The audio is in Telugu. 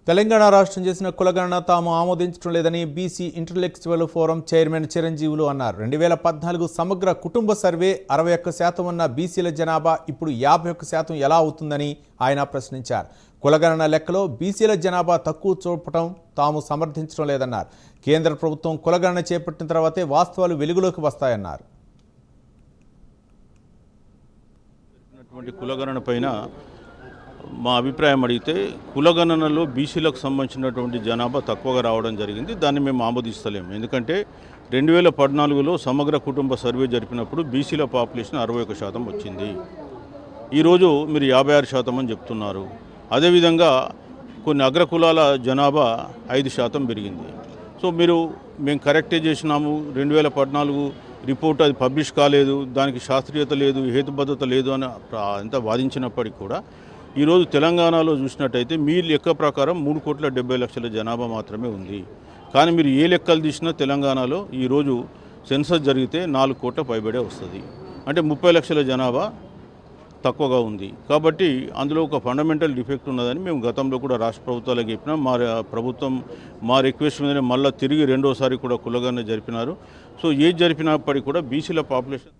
తెలంగాణ రాష్ట్రం చేసిన కులగణన తాము ఆమోదించడం లేదని బీసీ ఇంటలెక్చువల్ ఫోరం చైర్మన్ చిరంజీవులు అన్నారు. 2014 సమగ్ర కుటుంబ సర్వే 61% ఉన్న బీసీల జనాభా ఇప్పుడు 51% ఎలా అవుతుందని ఆయన ప్రశ్నించారు. కులగణన లెక్కలో బీసీల జనాభా తక్కువ చూపటం తాము సమర్థించడం లేదన్నారు. కేంద్ర ప్రభుత్వం కులగణన చేపట్టిన తర్వాతే వాస్తవాలు వెలుగులోకి వస్తాయన్నారు. కులగణన పైన మా అభిప్రాయం అడిగితే కులగణనలో బీసీలకు సంబంధించినటువంటి జనాభా తక్కువగా రావడం జరిగింది. దాన్ని మేము ఆమోదిస్తలేము. ఎందుకంటే 2014లో సమగ్ర కుటుంబ సర్వే జరిపినప్పుడు బీసీల పాపులేషన్ 61% వచ్చింది. ఈరోజు మీరు 56% అని చెప్తున్నారు. అదేవిధంగా కొన్ని అగ్రకులాల జనాభా 5% పెరిగింది. సో మేము కరెక్టే చేసినాము. 2014 రిపోర్ట్ అది పబ్లిష్ కాలేదు, దానికి శాస్త్రీయత లేదు, హేతుబద్ధత లేదు అని అంతా వాదించినప్పటికీ కూడా ఈరోజు తెలంగాణలో చూసినట్టయితే మీ లెక్క ప్రకారం 3,70,00,000 జనాభా మాత్రమే ఉంది. కానీ మీరు ఏ లెక్కలు తీసినా తెలంగాణలో ఈరోజు సెన్సస్ జరిగితే 4 కోట్ల పైబడే వస్తుంది. అంటే 30 లక్షల జనాభా తక్కువగా ఉంది. కాబట్టి అందులో ఒక ఫండమెంటల్ డిఫెక్ట్ ఉన్నదని మేము గతంలో కూడా రాష్ట్ర ప్రభుత్వాలకు చెప్పినాం. మా ప్రభుత్వం మా రిక్వెస్ట్ మీదనే మళ్ళీ తిరిగి రెండోసారి కూడా కులగణన జరిపినారు. సో ఏది జరిపినప్పటికీ కూడా బీసీల పాపులేషన్